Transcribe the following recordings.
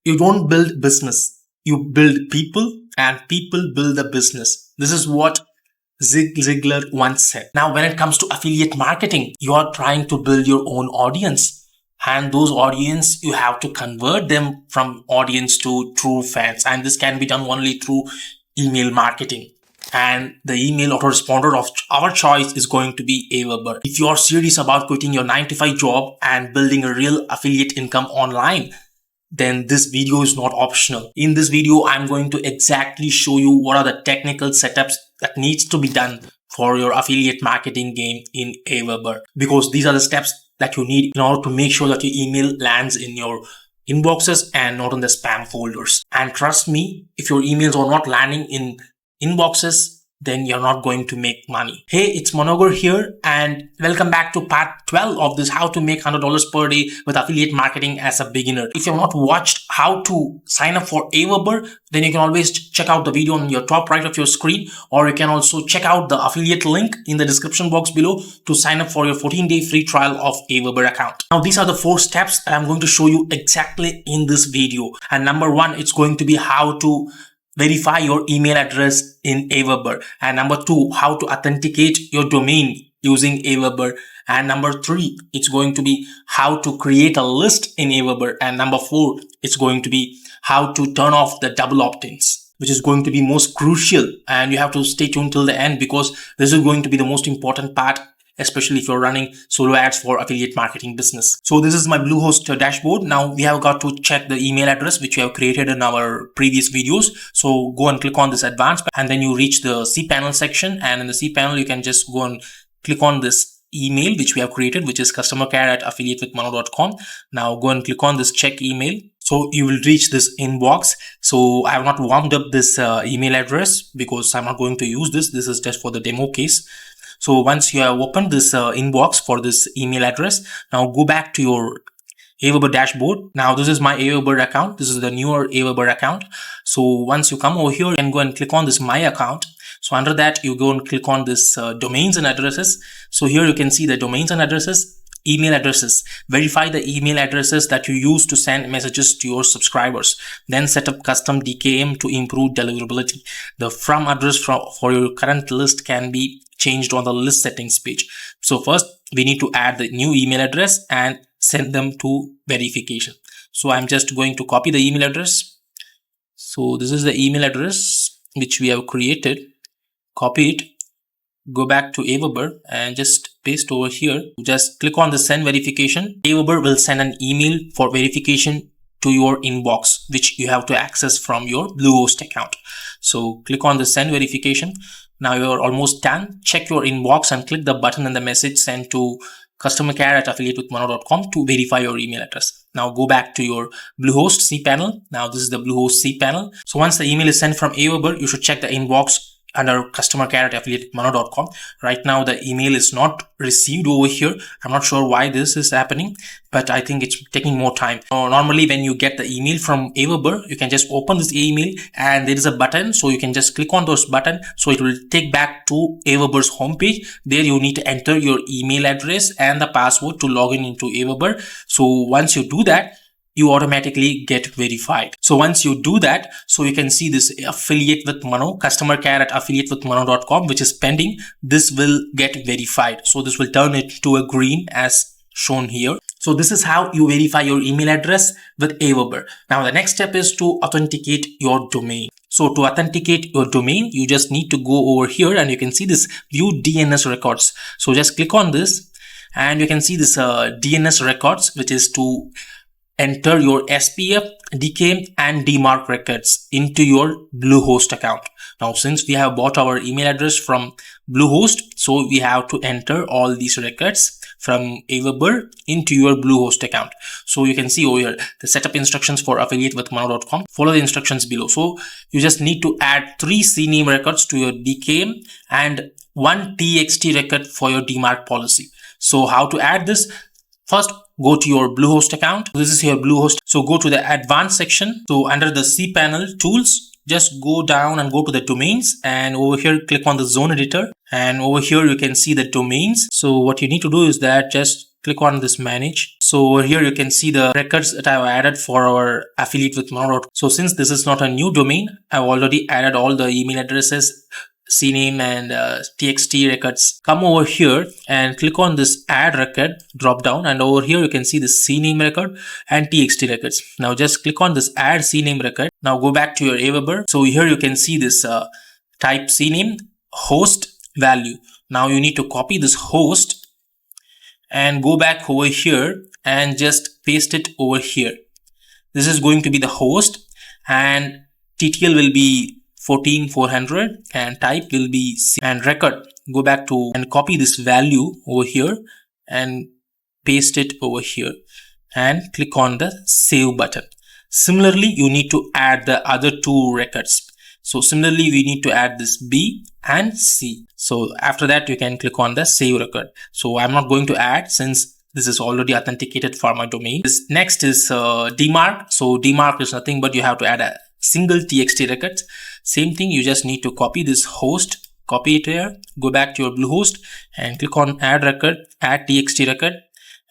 You don't build business, you build people, and people build the business. This is what Zig Ziglar once said. Now, when it comes to affiliate marketing, you are trying to build your own audience. And those audience, you have to convert them from audience to true fans. And this can be done only through email marketing. And the email autoresponder of our choice is going to be AWeber. If you are serious about quitting your 9-to-5 job and building a real affiliate income online, then this video is not optional. In this video, I'm going to exactly show you what are the technical setups that needs to be done for your affiliate marketing game in AWeber, because these are the steps that you need in order to make sure that your email lands in your inboxes and not in the spam folders. And trust me, if your emails are not landing in inboxes, then you're not going to make money. Hey, it's Manogar here, and welcome back to part 12 of this how to make $100 per day with affiliate marketing as a beginner. If you have not watched how to sign up for AWeber, then you can always check out the video on your top right of your screen, or you can also check out the affiliate link in the description box below to sign up for your 14-day free trial of AWeber account. Now, these are the 4 steps that I'm going to show you exactly in this video. And number 1, it's going to be how to verify your email address in AWeber. And number 2, how to authenticate your domain using AWeber. And number 3, it's going to be how to create a list in AWeber. And number 4, it's going to be how to turn off the double opt-ins, which is going to be most crucial. And you have to stay tuned till the end, because this is going to be the most important part, especially if you're running solo ads for affiliate marketing business. So this is my Bluehost dashboard. Now we have got to check the email address which we have created in our previous videos. So go and click on this advanced, and then you reach the cPanel section. And in the cPanel, you can just go and click on this email which we have created, which is customercare@affiliatewithmano.com. Now go and click on this check email. So you will reach this inbox. So I have not warmed up this email address because I'm not going to use this. This is just for the demo case. So once you have opened this inbox for this email address, now go back to your AWeber dashboard. Now this is my AWeber account. This is the newer AWeber account. So once you come over here, you can go and click on this my account. So under that, you go and click on this domains and addresses. So here you can see the domains and addresses. Email addresses. Verify the email addresses that you use to send messages to your subscribers. Then set up custom DKM to improve deliverability. The from address for your current list can be changed on the list settings page. So first, we need to add the new email address and send them to verification. So I'm just going to copy the email address. So this is the email address which we have created. Copy it. Go back to AWeber and just paste over here. Just click on the send verification. AWeber will send an email for verification to your inbox, which you have to access from your Bluehost account. So click on the send verification. Now you're almost done. Check your inbox and click the button and the message sent to customercare@affiliatewithmano.com to verify your email address. Now go back to your Bluehost cPanel. Now this is the Bluehost cPanel. So once the email is sent from AWeber, you should check the inbox under customercare@affiliatewithmano.com. Right now the email is not received over here. I'm not sure why this is happening, but I think it's taking more time. Normally when you get the email from AWeber, you can just open this email and there is a button, so you can just click on those button, so it will take back to AWeber's homepage. There you need to enter your email address and the password to log in into AWeber. So once you do that, you automatically get verified. So once you do that, so you can see this affiliate with Mano, customercare@affiliatewithmano.com, which is pending. This will get verified. So this will turn it to a green as shown here. So this is how you verify your email address with AWeber. Now the next step is to authenticate your domain. So to authenticate your domain, you just need to go over here and you can see this view DNS records. So just click on this and you can see this DNS records, which is to enter your SPF, DKIM and DMARC records into your Bluehost account. Now, since we have bought our email address from Bluehost, so we have to enter all these records from AWeber into your Bluehost account. So you can see over here the setup instructions for affiliatewithmano.com. Follow the instructions below. So you just need to add 3 CNAME records to your DKIM and 1 TXT record for your DMARC policy. So how to add this? First, go to your Bluehost account. This is your Bluehost. So go to the advanced section. So under the cPanel tools, just go down and go to the domains, and over here click on the zone editor, and over here you can see the domains. So what you need to do is that just click on this manage. So over here you can see the records that I've added for our affiliate with Mono. So since this is not a new domain, I've already added all the email addresses, CNAME and TXT records. Come over here and click on this add record drop down, and over here you can see the CNAME record and TXT records. Now just click on this add CNAME record. Now go back to your AWeber. So here you can see this type CNAME host value. Now you need to copy this host and go back over here and just paste it over here. This is going to be the host, and TTL will be 14400 and type will be C, and record, go back to and copy this value over here and paste it over here and click on the save button. Similarly, you need to add the other two records. So similarly, we need to add this B and C. So after that, you can click on the save record. So I'm not going to add since this is already authenticated for my domain. This next is DMARC. So DMARC is nothing but you have to add a single TXT record. Same thing, you just need to copy this host, copy it here, go back to your Bluehost and click on add record, add TXT record,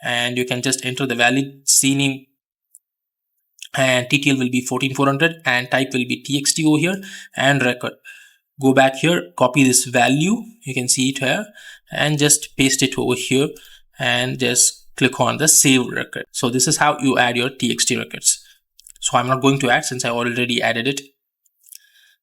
and you can just enter the valid CNAME and TTL will be 14400 and type will be TXT over here and record. Go back here, copy this value, you can see it here, and just paste it over here and just click on the save record. So this is how you add your TXT records. So I'm not going to add since I already added it.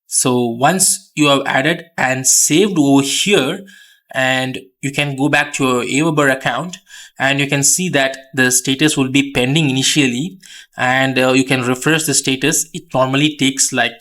So once you have added and saved over here, and you can go back to your AWeber account and you can see that the status will be pending initially, and you can refresh the status. It normally takes like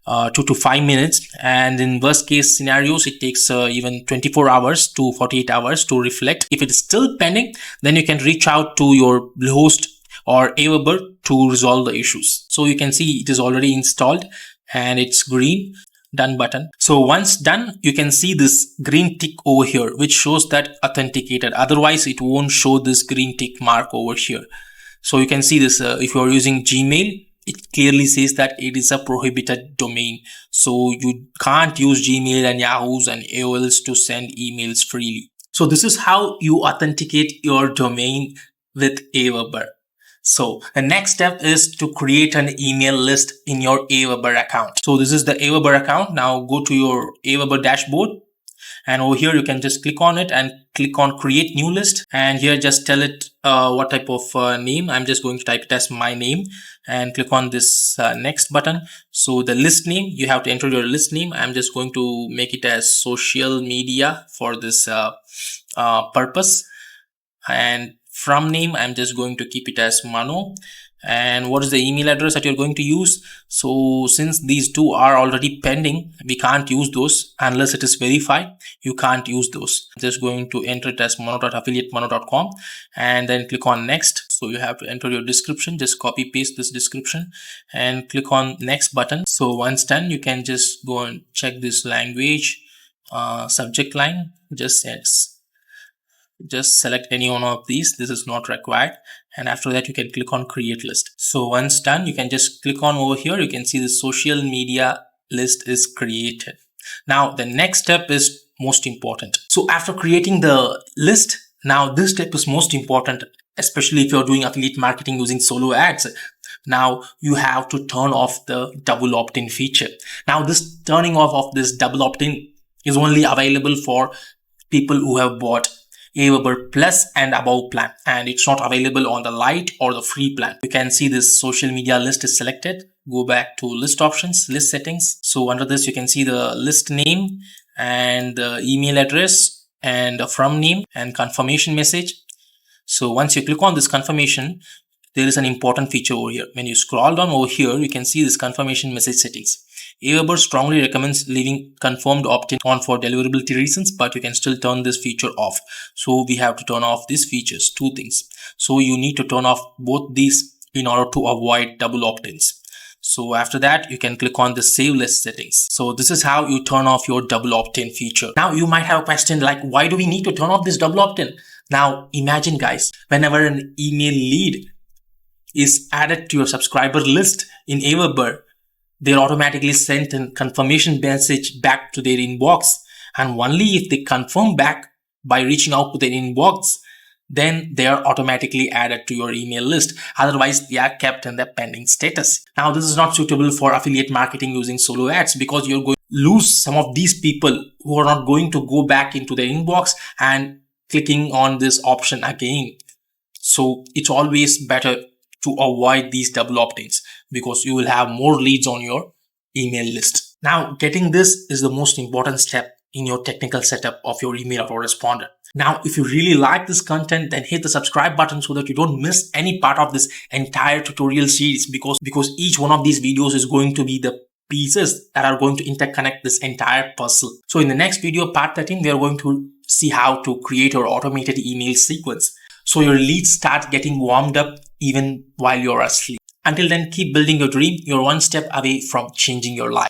2 to 5 minutes, and in worst case scenarios it takes even 24 hours to 48 hours to reflect. If it is still pending, then you can reach out to your Bluehost or AWeber to resolve the issues. So you can see it is already installed and it's green, done button. So once done, you can see this green tick over here which shows that authenticated. Otherwise it won't show this green tick mark over here. So you can see this if you are using Gmail, it clearly says that it is a prohibited domain. So you can't use Gmail and Yahoo's and AOL's to send emails freely. So this is how you authenticate your domain with AWeber. So the next step is to create an email list in your AWeber account. So this is the AWeber account. Now go to your AWeber dashboard, and over here you can just click on it and click on create new list, and here just tell it what type of name. I'm just going to type it as my name and click on this next button. So the list name, you have to enter your list name. I'm just going to make it as social media for this purpose, and from name I'm just going to keep it as Mano. And what is the email address that you're going to use? So since these two are already pending, we can't use those unless it is verified. You can't use those. I'm just going to enter it as mono.affiliatemano.com and then click on next. So you have to enter your description, just copy paste this description and click on next button. So once done, you can just go and check this language, subject line, just select any one of these. This is not required, and after that you can click on create list. So once done, you can just click on over here. You can see the social media list is created. Now the next step is most important. So after creating the list, now this step is most important, especially if you're doing affiliate marketing using solo ads. Now you have to turn off the double opt-in feature. Now this turning off of this double opt-in is only available for people who have bought AWeber Plus and above plan, and it's not available on the light or the free plan. You can see this social media list is selected. Go back to list options, list settings. So under this you can see the list name and the email address and the from name and confirmation message. So once you click on this confirmation, there is an important feature over here. When you scroll down over here, you can see this confirmation message settings. AWeber strongly recommends leaving confirmed opt-in on for deliverability reasons, but you can still turn this feature off. So we have to turn off these features, two things. So you need to turn off both these in order to avoid double opt-ins. So after that, you can click on the save list settings. So this is how you turn off your double opt-in feature. Now you might have a question like, why do we need to turn off this double opt-in? Now imagine guys, whenever an email lead is added to your subscriber list in AWeber, they're automatically sent a confirmation message back to their inbox, and only if they confirm back by reaching out to their inbox, then they are automatically added to your email list. Otherwise, they are kept in the pending status. Now, this is not suitable for affiliate marketing using solo ads because you're going to lose some of these people who are not going to go back into their inbox and clicking on this option again. So it's always better to avoid these double opt-ins because you will have more leads on your email list. Now, getting this is the most important step in your technical setup of your email autoresponder. Now, if you really like this content, then hit the subscribe button so that you don't miss any part of this entire tutorial series because each one of these videos is going to be the pieces that are going to interconnect this entire puzzle. So in the next video, part 13, we are going to see how to create your automated email sequence so your leads start getting warmed up even while you're asleep. Until then, keep building your dream. You're one step away from changing your life.